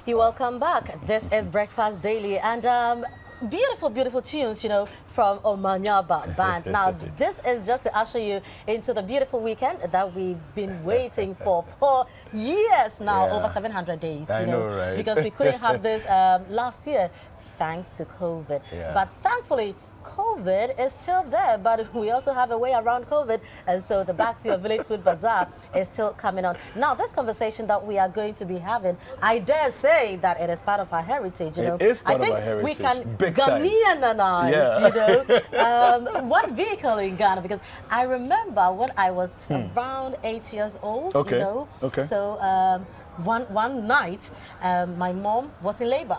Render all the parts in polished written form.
You welcome back. This is Breakfast Daily, and beautiful, beautiful tunes, from Omanyaba Band. Now, this is just to usher you into the beautiful weekend that we've been waiting for years now, over 700 days. I know, right? Because we couldn't have this last year thanks to COVID. Yeah. But thankfully, COVID is still there, but we also have a way around COVID, and so the Back to Your Village Food Bazaar is still coming on. Now, this conversation that we are going to be having, I dare say that it is part of our heritage. It is part of our heritage. We can Big time. Ghanaianize, one vehicle in Ghana, because I remember when I was around 8 years old, Okay. So one night, my mom was in labor.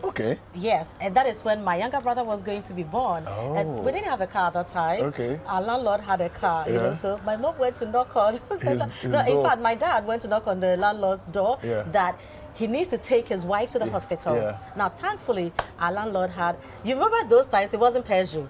Okay. Yes, and that is when my younger brother was going to be born. Oh. And we didn't have a car at that time. Okay. Our landlord had a car, Yeah. so my mom went to knock on His in door. fact, my dad went to knock on the landlord's door that he needs to take his wife to the hospital. Yeah. Now, thankfully, our landlord had, you remember those times, it wasn't Peugeot.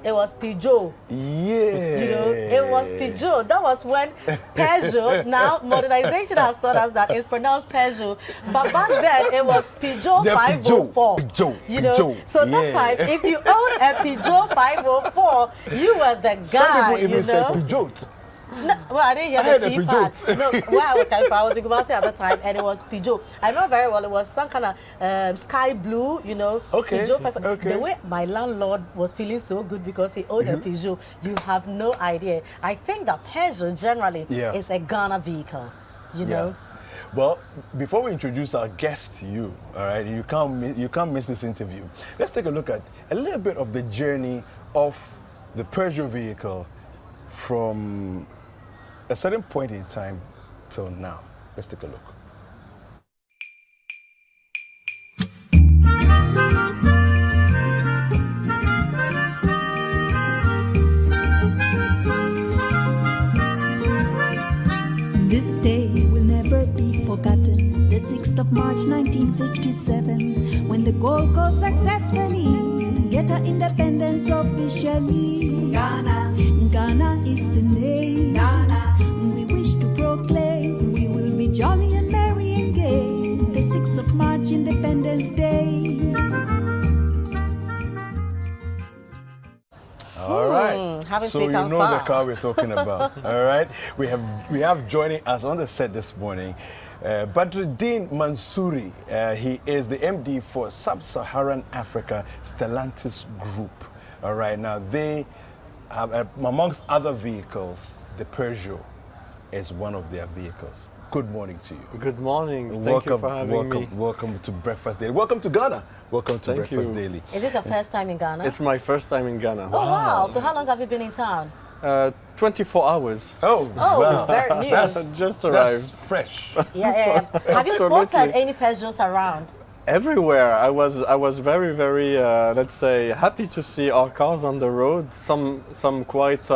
It was Peugeot. Yeah. It was Peugeot. That was when Peugeot, now modernization has taught us that it's pronounced Peugeot. But back then, it was Peugeot 504. Peugeot. So that time, if you owned a Peugeot 504, you were the guy, Some people even say Peugeot. No, well, I didn't hear the T part. No, where I was coming from, I was in Kumasi at the time, and it was Peugeot. I remember very well, it was some kind of sky blue, Okay. Peugeot 5. Okay. The way my landlord was feeling so good because he owned a Peugeot, you have no idea. I think that Peugeot generally is a Ghana vehicle, you know. Well, before we introduce our guest to you, all right, you can't miss this interview. Let's take a look at a little bit of the journey of the Peugeot vehicle from a certain point in time till now. Let's take a look. This day will never be forgotten. The 6th of March 1957, when the Gold Coast successfully get our independence officially. Ghana is the name. We wish to proclaim we will be jolly and merry and gay. The 6th of March, Independence Day. All right. So you know the car we're talking about. All right. We have joining us on the set this morning, Badreiddine Mansouri. He is the MD for Sub-Saharan Africa Stellantis Group. All right. Now they have, amongst other vehicles, the Peugeot is one of their vehicles. Good morning to you. Good morning. Thank you for having me. Welcome to Breakfast Daily. Welcome to Ghana. Welcome to Breakfast Daily. Is this your first time in Ghana? It's my first time in Ghana. Oh, wow. So how long have you been in town? 24 hours. Oh, wow. Very new. Just arrived. That's fresh. Yeah. Have you spotted any Peugeots around? Everywhere. I was very, very, let's say, happy to see our cars on the road. Some quite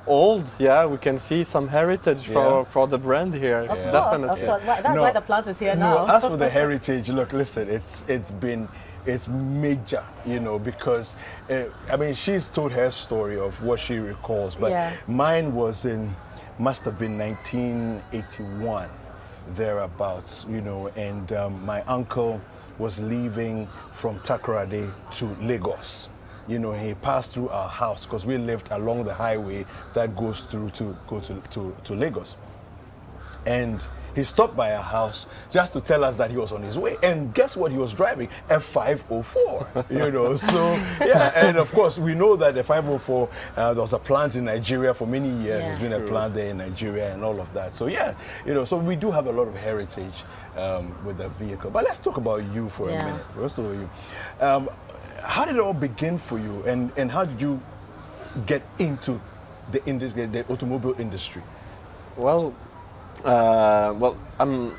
old. Yeah, we can see some heritage for the brand here. Of course. That's why the plant is here now. As for the heritage, look, listen, it's major, because I mean, she's told her story of what she recalls, but mine must have been 1981, thereabouts, and my uncle was leaving from Takoradi to Lagos. He passed through our house because we lived along the highway that goes through to go to Lagos. And he stopped by our house just to tell us that he was on his way. And guess what he was driving? A 504, So, yeah, and of course, we know that the 504, there was a plant in Nigeria for many years. There's been a plant there in Nigeria and all of that. So, yeah, so we do have a lot of heritage with the vehicle. But let's talk about you for a minute. First of all, you. How did it all begin for you, and how did you get into the industry, the automobile industry? Well, I'm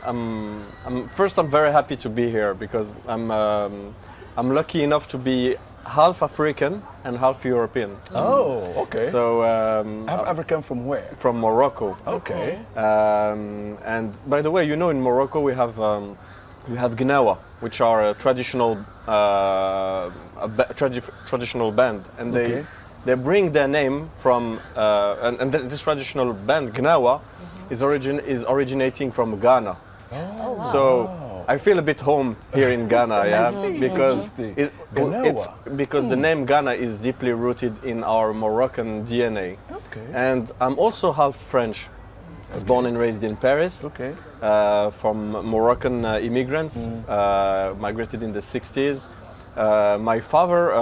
very happy to be here because I'm lucky enough to be half African and half European. Oh, okay. So half African from where? From Morocco. Okay. And by the way, in Morocco we have Gnawa, which are a traditional traditional band, and they bring their name from and this traditional band Gnawa is originating from Ghana. Oh, wow. So Wow. I feel a bit home here in Ghana, yeah, see. because Ganawa. because the name Ghana is deeply rooted in our Moroccan DNA. Okay. And I'm also half French. I was born and raised in Paris. Okay. From Moroccan immigrants, migrated in the 60s. My father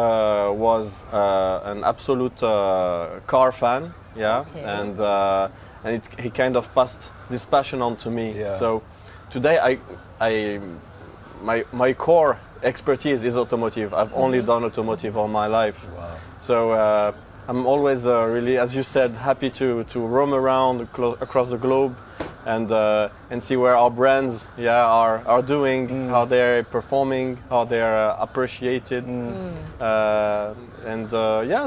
was an absolute car fan, yeah, Okay. and he kind of passed this passion on to me. Yeah. So today, my core expertise is automotive. I've only done automotive all my life. Wow. So I'm always really, as you said, happy to roam around across the globe and see where our brands are doing, how they're performing, how they're appreciated.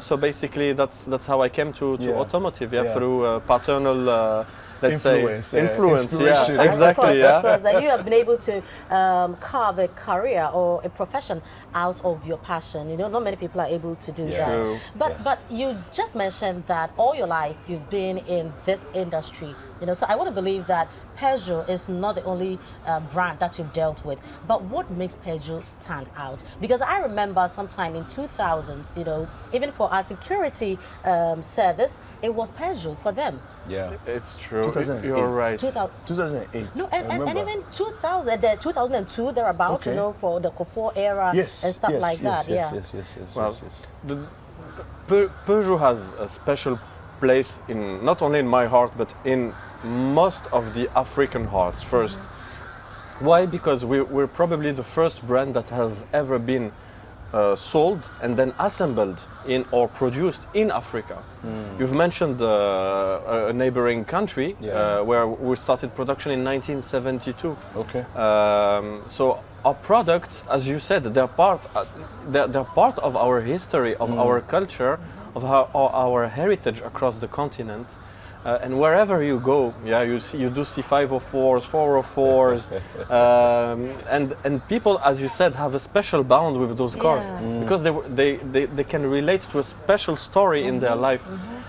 So basically that's how I came to automotive, through paternal influence, inspiration. exactly, Of course, and you have been able to carve a career or a profession out of your passion. You know, not many people are able to do that. True. But you just mentioned that all your life you've been in this industry. You know, so I want to believe that Peugeot is not the only brand that you've dealt with. But what makes Peugeot stand out? Because I remember sometime in 2000s, you know, even for our security service, it was Peugeot for them. Yeah. It's true. 2008. You're right. 2008. No, I and remember. even 2002, they're about, Okay. you know, for the Cofor era Yes, and stuff yes, like yes, that. yes, Yeah. yes. Well, Peugeot has a special place in not only in my heart but in most of the African hearts first. Why? Because we're probably the first brand that has ever been sold and then assembled in or produced in Africa. You've mentioned a neighboring country where we started production in 1972. Okay. So our products, as you said, they're part of our history, of our culture, of our heritage across the continent. And wherever you go, you do see 504s, 404s, and people, as you said, have a special bond with those cars because they can relate to a special story in their life.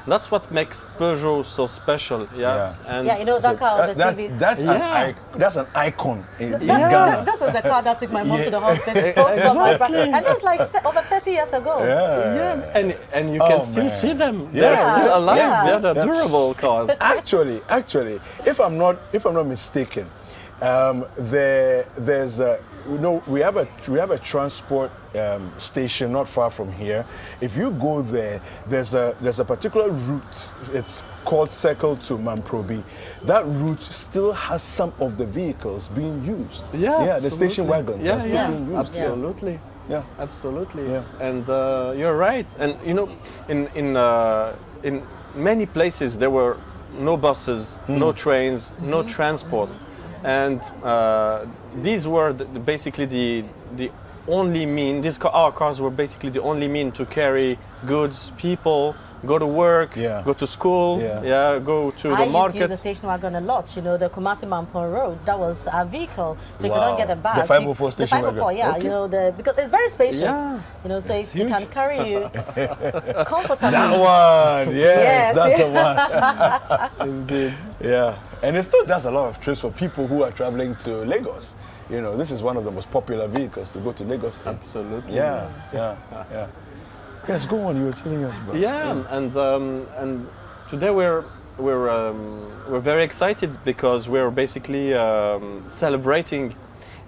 That's what makes Peugeot so special. And Yeah, you know, that car on the TV. That's an icon in Ghana. This is the car that took my mom to the hospital from my brother. And that's like over 30 years ago. and you can still see them. Yeah. They're still alive. Yeah. They're durable cars. Actually, if I'm not mistaken, there's we have a transport station not far from here. If you go there, there's a particular route. It's called Circle to Mamprobi. That route still has some of the vehicles being used. Yeah, the station wagons are still being used. Absolutely. Yeah. Absolutely. Yeah. And you're right. And you know, in many places there were no buses, no trains, no transport, and these were basically the only mean. Our cars were basically the only mean to carry goods, people, go to work, go to school, go to the market. I used to use the station wagon a lot. You know, the Kumasi Mampon Road. That was our vehicle. So if you don't get a bus, the 504 station the 504, wagon. you know, because it's very spacious. Yeah. You know, so it can carry you comfortably. That one, Yes. that's the one. Indeed. Yeah, and it still does a lot of trips for people who are traveling to Lagos. You know, this is one of the most popular vehicles to go to Lagos in. Absolutely. Yeah. Yes, go on. You were telling us about. And today we're very excited because we're basically celebrating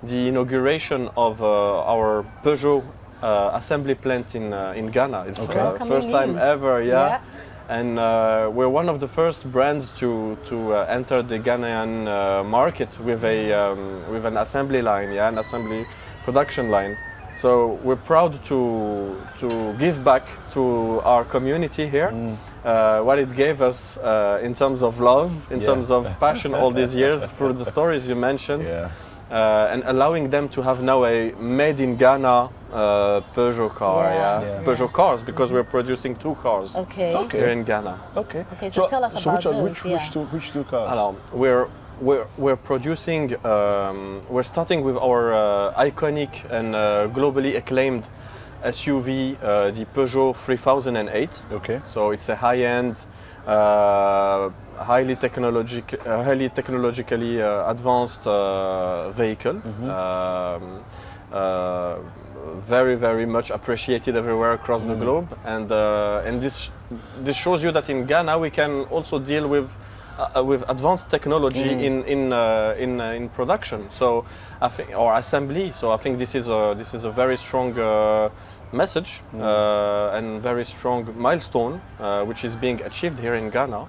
the inauguration of our Peugeot assembly plant in Ghana. It's the first time ever, And we're one of the first brands to enter the Ghanaian market with an assembly line, an assembly production line. So we're proud to give back to our community here what it gave us in terms of love, in terms of passion all these years through the stories you mentioned, and allowing them to have now a made in Ghana Peugeot car, Peugeot cars, because we're producing 2 cars here in Ghana. Okay. So tell us about which two cars? Alors, we're producing. We're starting with our iconic and globally acclaimed SUV, the Peugeot 3008. Okay. So it's a high-end highly technologically advanced vehicle. Very, very much appreciated everywhere across the globe, and this shows you that in Ghana we can also deal with advanced technology in production. So I think, or assembly. So I think this is a very strong message and very strong milestone which is being achieved here in Ghana.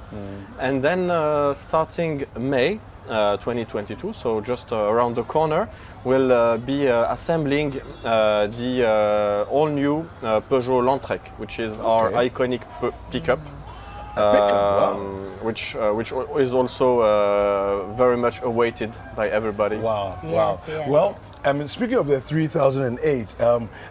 And then starting May 2022, so just around the corner, we'll be assembling the all-new Peugeot Landtrek, which is our iconic pickup. Which is also very much awaited by everybody. Wow, Yes, wow. yes, Well, I mean, speaking of the 3008,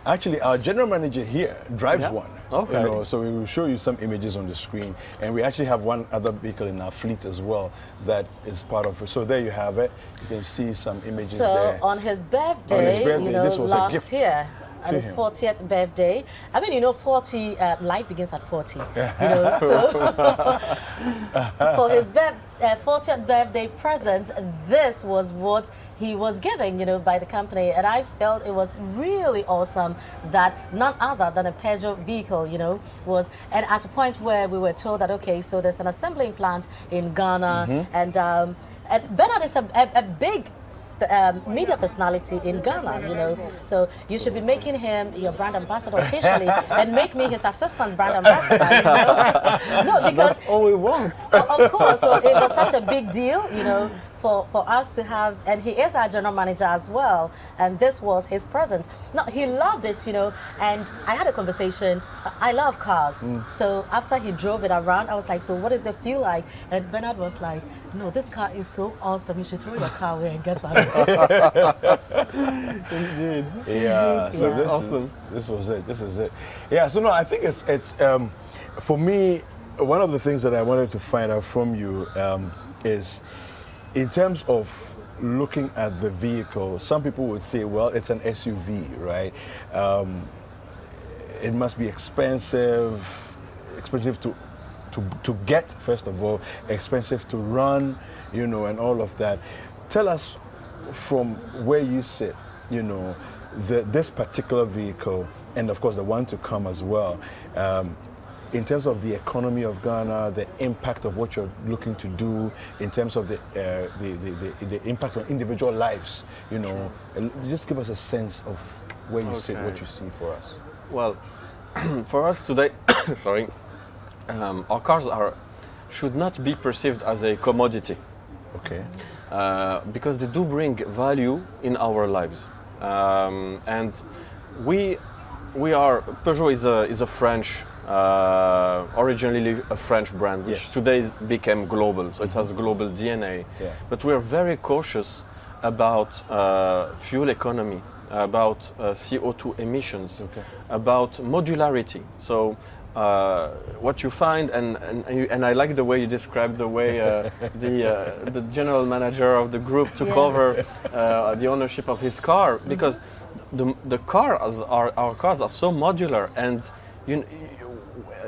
actually our general manager here drives one. Okay. You know, so we will show you some images on the screen, and we actually have one other vehicle in our fleet as well that is part of it. So there you have it. You can see some images there. So on his birthday, you know, this was a last gift year, at to his him. 40th birthday. I mean, you know, 40, life begins at 40. You know, so for his 40th birthday present, this was what he was given, you know, by the company. And I felt it was really awesome that none other than a Peugeot vehicle, you know, was, and at a point where we were told that, okay, so there's an assembling plant in Ghana, and Bernard is a big media personality in Ghana, you know, so you should be making him your brand ambassador officially and make me his assistant brand ambassador, you know? No, because that's all we want. of course, so it was such a big deal, you know, for us to have, and he is our general manager as well, and this was his present. No, he loved it, you know, and I had a conversation. I love cars, so after he drove it around, I was like, so what does the feel like? And Bernard was like, no, this car is so awesome, you should throw your car away and get one. Indeed. Yeah, so Yeah. this Awesome. this was it. This is it. Yeah, so no, I think it's for me, one of the things that I wanted to find out from you is in terms of looking at the vehicle. Some people would say, well, it's an SUV, right? It must be expensive to get, first of all, expensive to run, you know, and all of that. Tell us from where you sit, you know, this particular vehicle, and of course the one to come as well, in terms of the economy of Ghana, the impact of what you're looking to do, in terms of the impact on individual lives, you know, just give us a sense of where you sit, what you see for us. Well, for us today, sorry, our cars should not be perceived as a commodity. Okay. Because they do bring value in our lives, and Peugeot is a French, originally a French brand, which today became global, so it has global DNA. Yeah. But we are very cautious about fuel economy, about CO2 emissions, about modularity. So what you find, and I like the way you described the way the general manager of the group took over the ownership of his car, because the cars our cars are so modular, and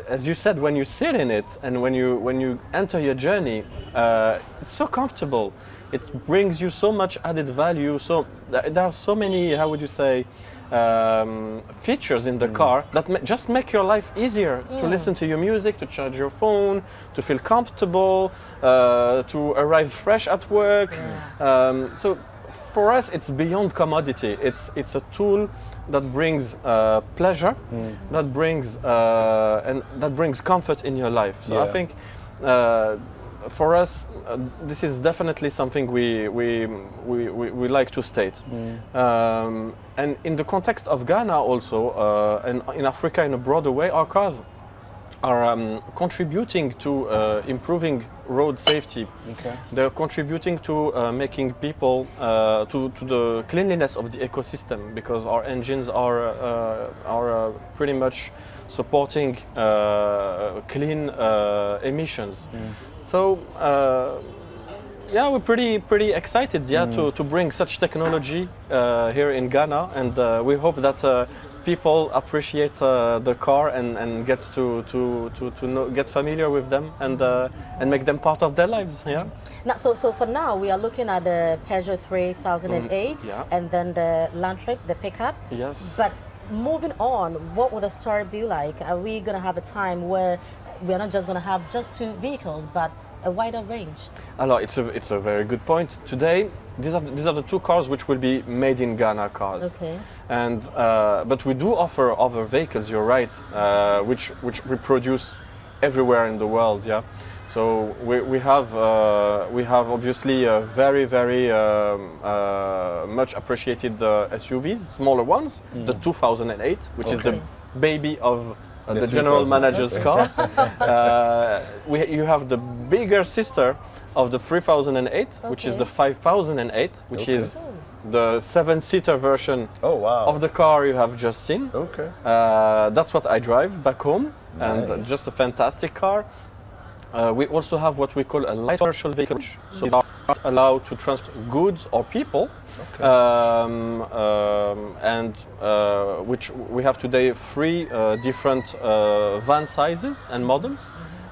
as you said, when you sit in it and when you enter your journey, it's so comfortable. It brings you so much added value. So there are so many, how would you say, features in the car that just make your life easier, to listen to your music, to charge your phone, to feel comfortable, to arrive fresh at work. So for us, it's beyond commodity. It's a tool that brings pleasure, that brings comfort in your life. So I think for us, this is definitely something we like to state. And in the context of Ghana also, and in Africa in a broader way, our cars are contributing to improving road safety. They're contributing to making people to the cleanliness of the ecosystem, because our engines are pretty much supporting clean emissions. So we're pretty excited to bring such technology here in Ghana, and we hope that people appreciate the car and get to get familiar with them and make them part of their lives. Yeah. Now, so for now we are looking at the Peugeot 3008 yeah. and then the Landtrek, the pickup. Yes. But moving on, what will the story be like? Are we going to have a time where we're not just going to have just two vehicles, but a wider range? Alors, it's a very good point. Today, these are the two cars which will be made in Ghana cars. Okay. And but we do offer other vehicles. You're right, which we produce everywhere in the world. Yeah. So we have obviously very much appreciated SUVs, smaller ones, the 2008, which is the baby of the general manager's car. You have the bigger sister of the 3008, which is the 5008, which is the 7-seater version of the car you have just seen. Okay. That's what I drive back home, and just a fantastic car. We also have what we call a light commercial vehicle, so we are not allowed to transport goods or people, and which we have today 3 different van sizes and models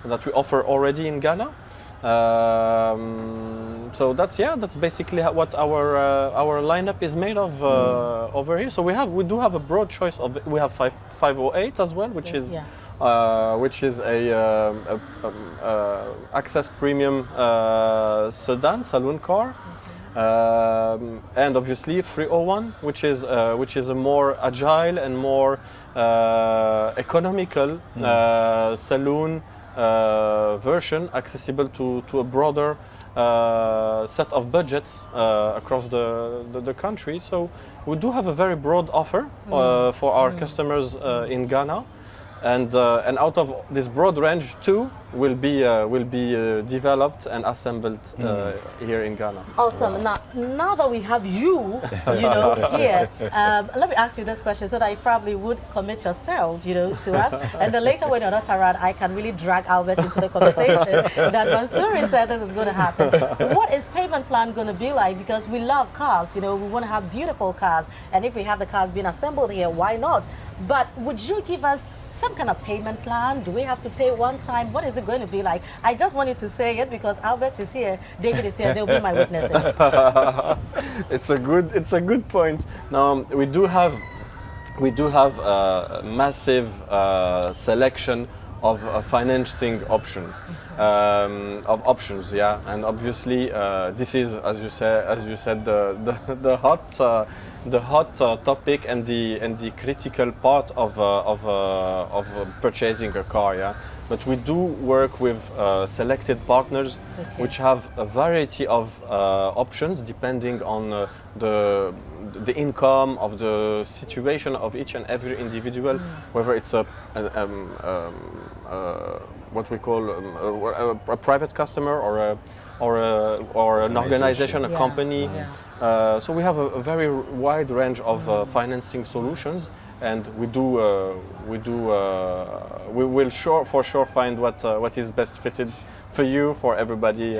that we offer already in Ghana. So that's basically what our lineup is made of over here. So we do have a broad choice of. We have 508 as well, which is a access premium sedan saloon car, and obviously 301, which is a more agile and more economical saloon version, accessible to a broader set of budgets across the country. So we do have a very broad offer for our customers in Ghana. And out of this broad range, 2 will be developed and assembled here in Ghana. Awesome. Now that we have you, here, let me ask you this question so that you probably would commit yourself, to us. And then later when you're not around, I can really drag Albert into the conversation that Mansouri said this is going to happen. What is payment plan going to be like? Because we love cars, we want to have beautiful cars. And if we have the cars being assembled here, why not? But would you give us some kind of payment plan? Do we have to pay one time? What is it going to be like? I just want you to say it because Albert is here, David is here, they'll be my witnesses. It's a good point. Now we do have a massive selection of financing options, yeah, and obviously this is, as you said, the hot topic and the critical part of purchasing a car, yeah. But we do work with selected partners, which have a variety of options depending on the income of the situation of each and every individual, whether it's what we call a private customer or an organization, a company. So we have a very wide range of financing solutions, and we will for sure find what is best fitted for you, for everybody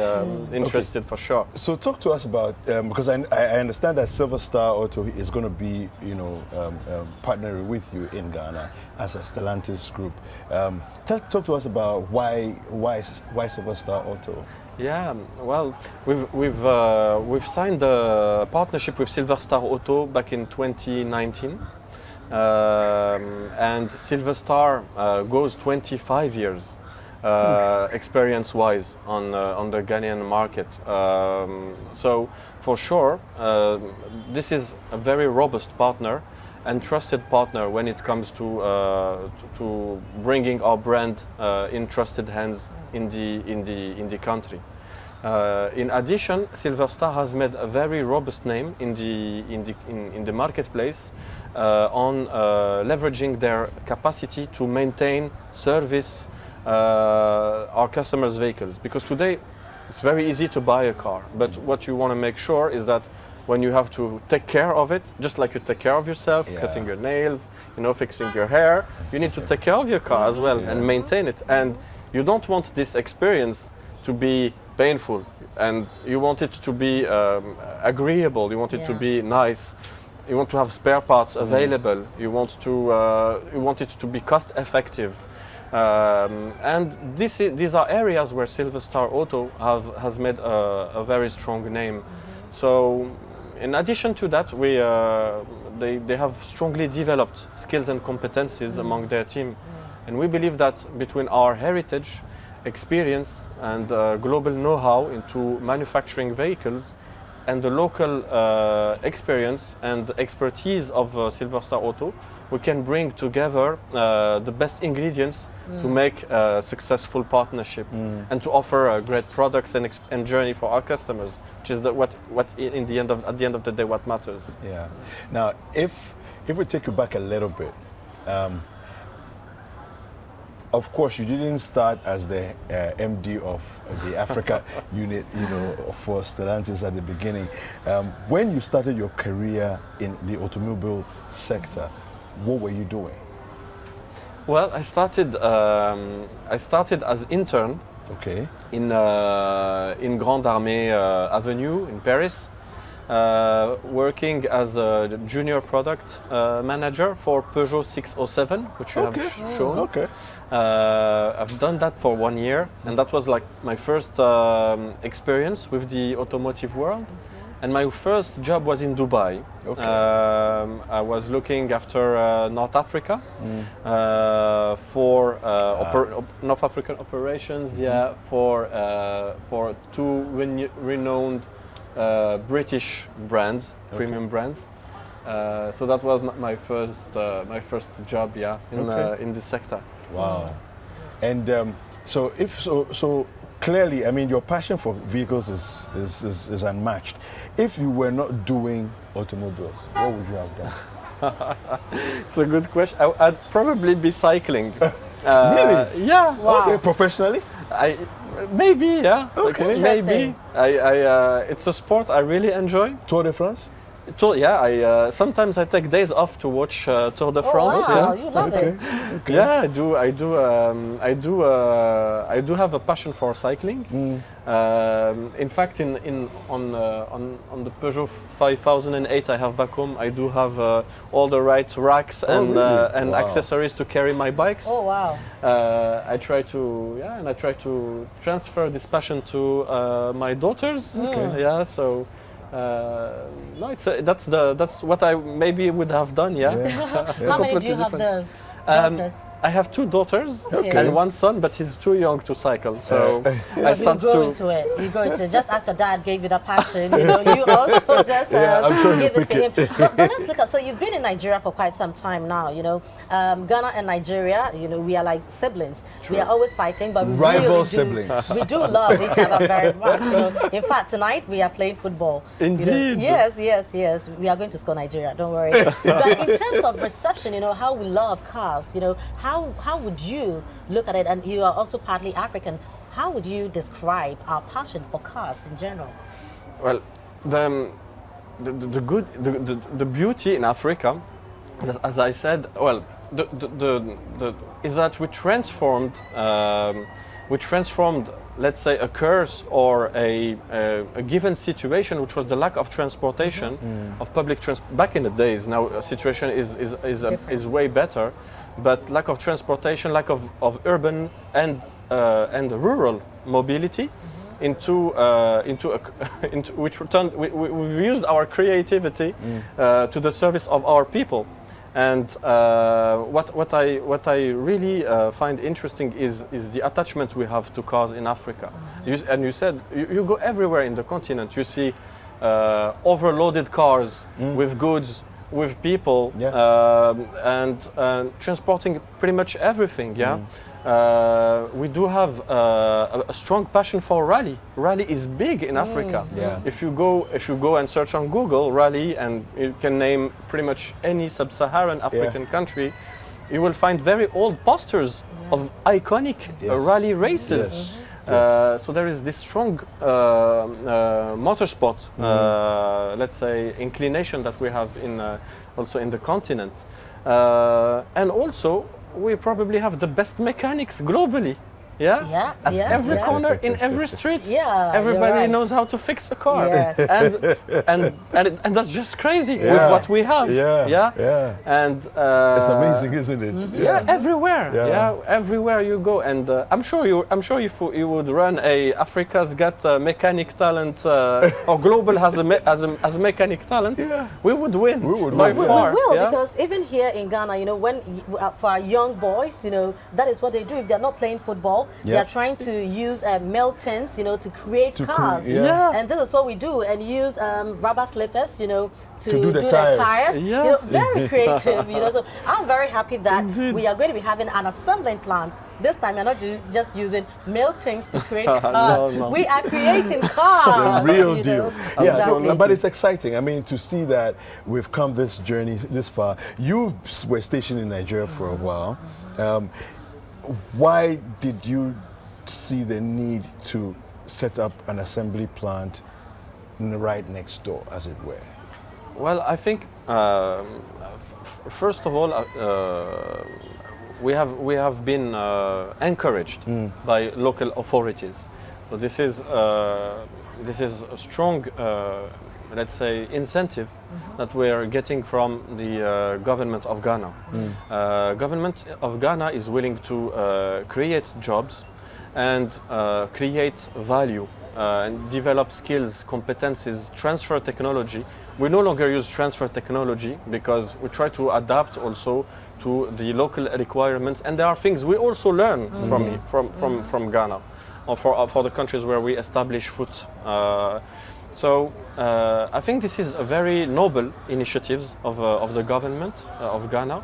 interested, for sure. So talk to us about, because I understand that Silver Star Auto is going to be, partnering with you in Ghana as a Stellantis group. Talk to us about why Silver Star Auto. Yeah, well, we've signed a partnership with Silver Star Auto back in 2019, and Silver Star goes 25 years. Experience-wise on the Ghanaian market. So for sure, this is a very robust partner and trusted partner when it comes to bringing our brand in trusted hands in the country. In addition, Silver Star has made a very robust name in the marketplace on leveraging their capacity to maintain, service our customers' vehicles, because today it's very easy to buy a car, but what you want to make sure is that when you have to take care of it, just like you take care of yourself, cutting your nails, fixing your hair, you need to take care of your car as well and maintain it. And you don't want this experience to be painful, and you want it to be agreeable, you want it to be nice. You want to have spare parts available. You want it to be cost effective. And these are areas where Silver Star Auto has made a very strong name. So, in addition to that, they have strongly developed skills and competencies among their team, and we believe that between our heritage, experience, and global know-how into manufacturing vehicles, and the local experience and expertise of Silver Star Auto, we can bring together the best ingredients to make a successful partnership and to offer great products and journey for our customers, which is at the end of the day what matters. Yeah. Now, if we take you back a little bit, of course, you didn't start as the MD of the Africa unit, for Stellantis at the beginning. When you started your career in the automobile sector, what were you doing? Well, I started as intern. Okay. In Grande Armée Avenue in Paris, working as a junior product manager for Peugeot 607, which you have shown. Okay. I've done that for 1 year, and that was like my first experience with the automotive world. And my first job was in Dubai. Okay. I was looking after North Africa for North African operations. For two renowned British brands, premium brands. So that was my first job. In this sector. Wow. And so clearly, I mean, your passion for vehicles is unmatched. If you were not doing automobiles, what would you have done? It's a good question. I'd probably be cycling. Really? Yeah. Wow. Okay, professionally? Maybe, yeah. Okay. Maybe. It's a sport I really enjoy. Tour de France? Sometimes I take days off to watch Tour de France. Oh, wow, you love it. Okay. Yeah, I do have a passion for cycling. In fact, on the Peugeot 5008 I have back home, I do have all the right racks and accessories to carry my bikes. Oh wow! I try to transfer this passion to my daughters. Okay. So. No, that's what I maybe would have done. Yeah. How many do you have the daughters? I have two daughters Okay. and one son, but he's too young to cycle. So I You grow into it. You grow into it. Just as your dad gave you that passion, you also just I'm sure give it to him. pick But let's look at. So you've been in Nigeria for quite some time now. Ghana and Nigeria. We are like siblings. True. We are always fighting, but we Rival really siblings. We do love each other very much. In fact, tonight we are playing football. Indeed. Yes. We are going to score Nigeria. Don't worry. But in terms of perception, how we love cars. How would you look at it? And you are also partly African. How would you describe our passion for cars in general? Well, the beauty in Africa, as I said, well, is that we transformed, let's say, a curse or a given situation, which was the lack of transportation, of public transport. Back in the days, now a situation is way better, but lack of transportation, lack of urban and rural mobility, into which we've used our creativity to the service of our people. And what I really find interesting is the attachment we have to cars in Africa. You said you go everywhere in the continent, you see overloaded cars with goods, with people, and transporting pretty much everything. We do have a strong passion for rally. Rally is big in Africa. Yeah. If you go and search on Google rally, and you can name pretty much any sub-Saharan African country, you will find very old posters of iconic rally races. Yes. So there is this strong motorsport, let's say, inclination that we have also in the continent, and also we probably have the best mechanics globally. At every corner, in every street, everybody knows how to fix a car. Yes. And and that's just crazy with Yeah. what we have. Yeah. And It's amazing, isn't it? yeah, everywhere. Yeah. Yeah, everywhere you go, and I'm sure if you would run a Africa's Got Mechanic Talent or Global has a mechanic talent, we would win. We would by win, yeah. far. We will, yeah? because even here in Ghana, you know, when for our young boys, you know, that is what they do. If they're not playing football, they are trying to use milk tins, you know, to create cars. yeah. And this is what we do, and use rubber slippers, you know, to do the the tires. tires. Yeah. You know, very creative, you know. So I'm very happy that we are going to be having an assembling plant. This time, we're not just using milk tins to create cars. No. We are creating cars. The real you deal. know. Yeah, Exactly. but it's exciting. I mean, to see that we've come this journey this far. You were stationed in Nigeria for a while. Why did you see the need to set up an assembly plant right next door, as it were? Well, I think first of all, we have been encouraged by local authorities. So this is a strong, let's say, incentive that we are getting from the government of Ghana. Government of Ghana is willing to create jobs and create value and develop skills, competencies, transfer technology. We no longer use transfer technology because we try to adapt also to the local requirements, and there are things we also learn from Ghana, or for the countries where we establish foot. So I think this is a very noble initiative of the government of Ghana,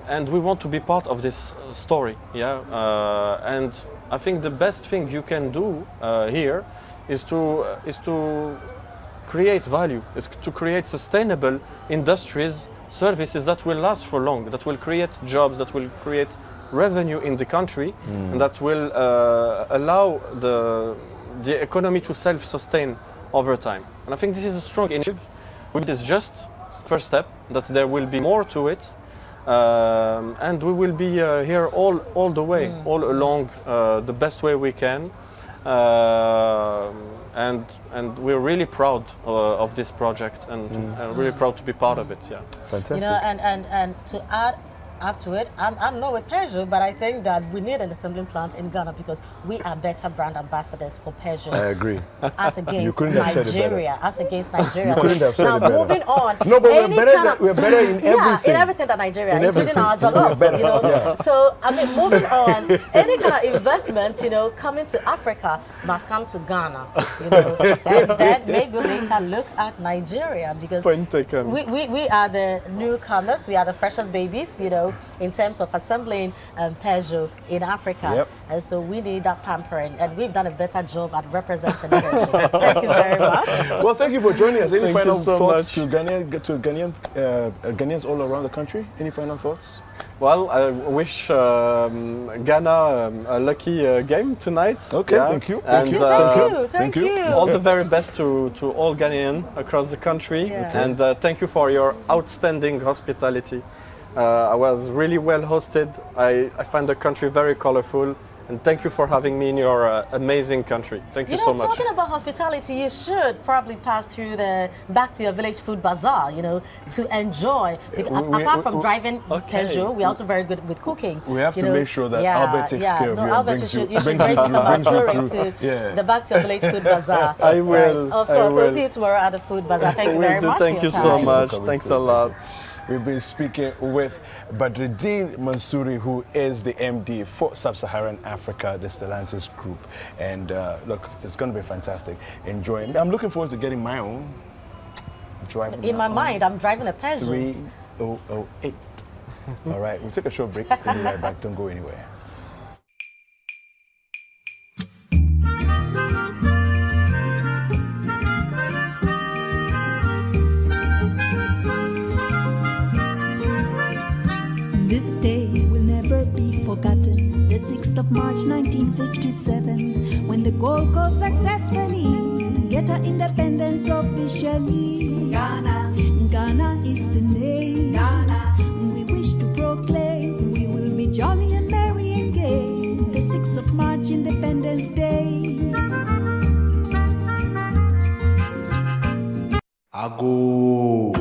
and we want to be part of this story. And I think the best thing you can do here is to create value, is to create sustainable industries, services that will last for long, that will create jobs, that will create revenue in the country, and that will allow the economy to self-sustain over time. And I think this is a strong initiative. It is just first step, that there will be more to it, and we will be here all the way, all along the best way we can. And we're really proud of this project, and really proud to be part of it. Yeah, Fantastic. You know, and to add up to it, I'm not with Peugeot, but I think that we need an assembling plant in Ghana because we are better brand ambassadors for Peugeot. I agree. As against couldn't have said it better. Nigeria, as against Nigeria. You couldn't have said now it better. moving on. No, but any we're better in everything. Yeah, in everything that Nigeria, In including everything. our jollof. We're better. You know. Yeah. So I mean, moving on. Any kind of investment, you know, coming to Africa must come to Ghana. You know, and then maybe later look at Nigeria because Point taken. we are the newcomers. We are the freshest babies. You know, in terms of assembling Peugeot in Africa. Yep. And so we need that pampering, and we've done a better job at representing Peugeot. Thank you very much. Well, thank you for joining us. Any Thank final you so thoughts much. to Ghanaians all around the country? Any final thoughts? Well, I wish Ghana a lucky game tonight. Okay, thank you. And, Thank you. all the very best to all Ghanaians across the country. Yeah. And thank you for your outstanding hospitality. I was really well hosted. I find the country very colorful. And thank you for having me in your amazing country. Thank you, You know, so much. talking about hospitality, you should probably pass through the Back to Your Village Food Bazaar, you know, to enjoy. Apart from driving Peugeot, we're also very good with cooking. We have you to know. make sure that Albert takes care of you and Albert, brings you you- should brings bring you Mr. through, brings you Mansouri through. to Yeah. the Back to Your Village Food Bazaar. I will. Right. Of I course. We'll will. see you tomorrow at the Food Bazaar. Thank you Will very do. much. Thank for you your so time. much. coming Thanks through. a lot. We've been speaking with Badreiddine Mansouri, who is the MD for Sub-Saharan Africa, the Stellantis Group. And look, it's going to be fantastic. Enjoying. I'm looking forward to getting my own. Driving In my mind, I'm driving a Peugeot. 3008. All right, we'll take a short break. We'll be right back. Don't go anywhere. This day will never be forgotten. The 6th of March 1957, when the Gold Coast successfully get her independence officially. Ghana is the name. We wish to proclaim we will be jolly and merry and gay. The 6th of March, Independence Day. Ago.